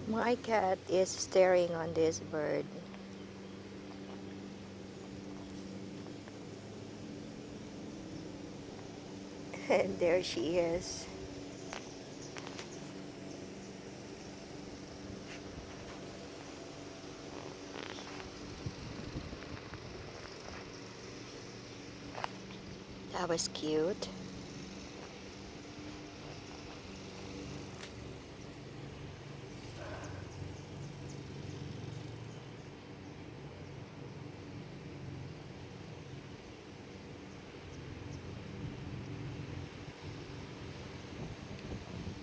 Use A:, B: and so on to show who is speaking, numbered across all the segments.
A: My cat is staring on this bird. And there she is. That was cute.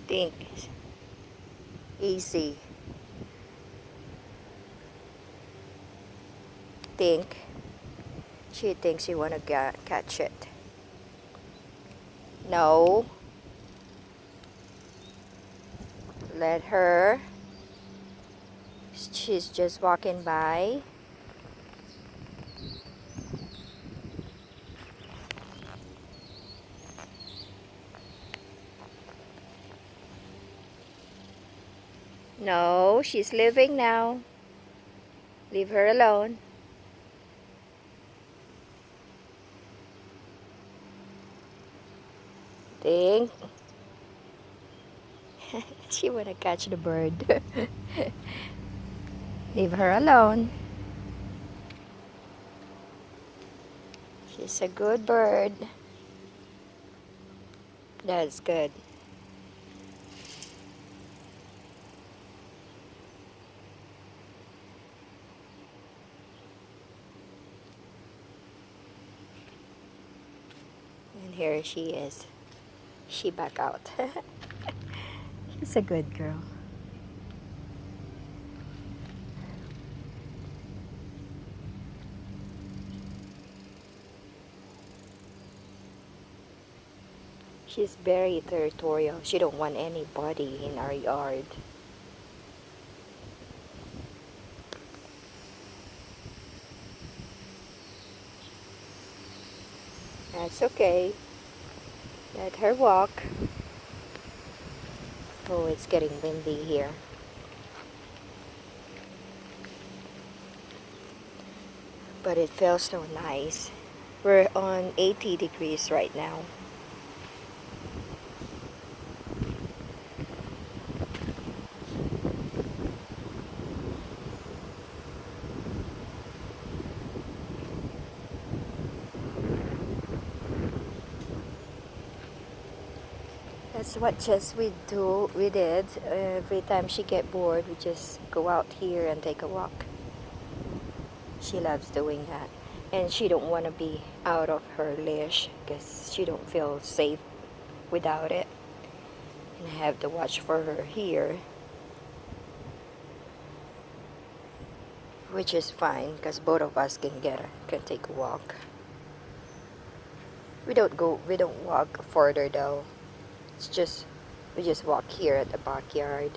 A: Think. Easy. Think. She thinks you want to catch it. No. Let her. She's just walking by. No, she's leaving now. Leave her alone. Think. She wanna catch the bird. Leave her alone. She's a good bird. That's good. And here she is. She back out. She's a good girl. She's very territorial. She don't want anybody in our yard. That's okay. Let her walk. Oh, it's getting windy here. But it feels so nice. We're on 80 degrees right now. That's what just we did. Every time she get bored, we just go out here and take a walk. She loves doing that. And she don't want to be out of her leash because she don't feel safe without it. And I have to watch for her here. Which is fine because both of us can take a walk. We don't walk further though. We just walk here at the backyard.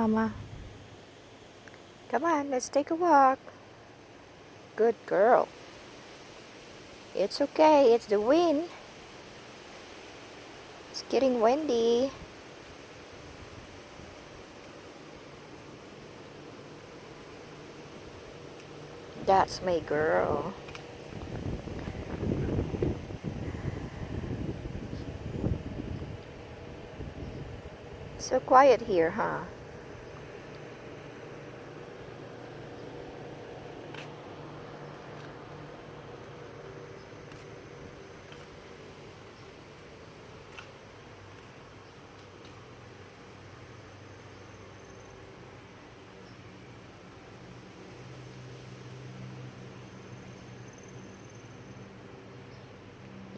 A: Mama, come on, let's take a walk. Good girl. It's okay, it's the wind. It's getting windy. That's my girl. So quiet here, huh?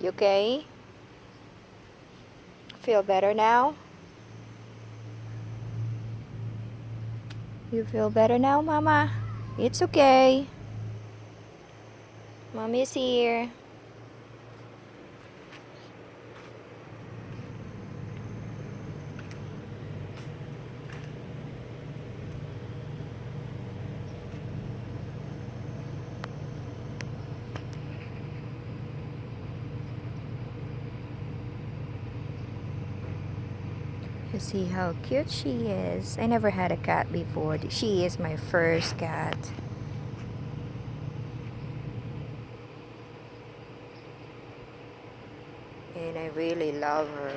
A: You okay? Feel better now? You feel better now, Mama? It's okay. Mommy's here. You see how cute she is. I never had a cat before. She is my first cat. And I really love her.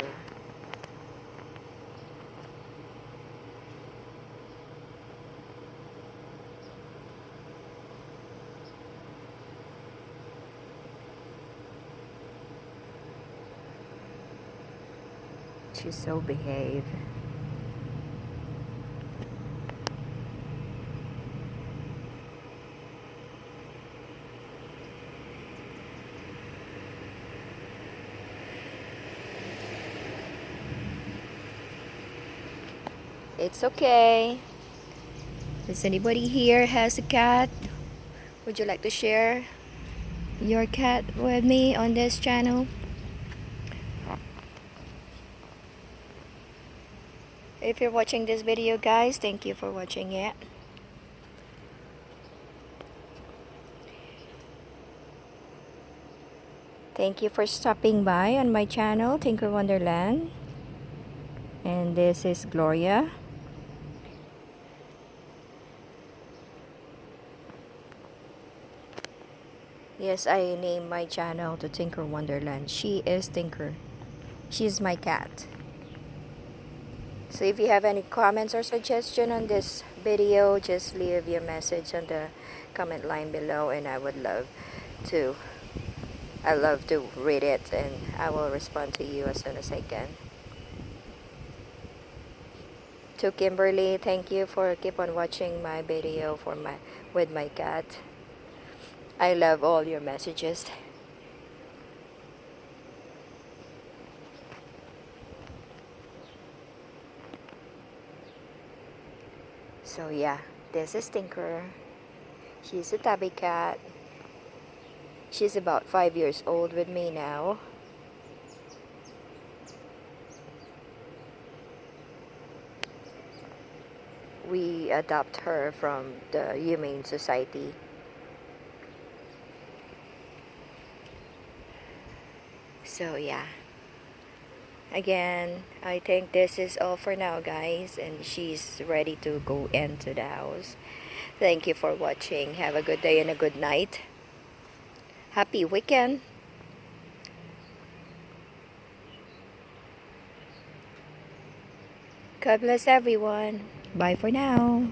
A: She's so behaved. It's okay. Does anybody here has a cat? Would you like to share your cat with me on this channel? If you're watching this video, guys, thank you for watching it. Thank you for stopping by on my channel, Tinker Wonderland. And this is Gloria. Yes, I named my channel to Tinker Wonderland. She is Tinker. She's my cat. So if you have any comments or suggestion on this video, just leave your message on the comment line below, and I love to read it, and I will respond to you as soon as I can. To Kimberly, thank you for keep on watching my video with my cat. I love all your messages. So yeah, this is Tinker. She's a tabby cat. She's about 5 years old with me now. We adopt her from the Humane Society. So yeah. Again, I think this is all for now, guys, and she's ready to go into the house. Thank you for watching. Have a good day and a good night. Happy weekend. God bless everyone. Bye for now.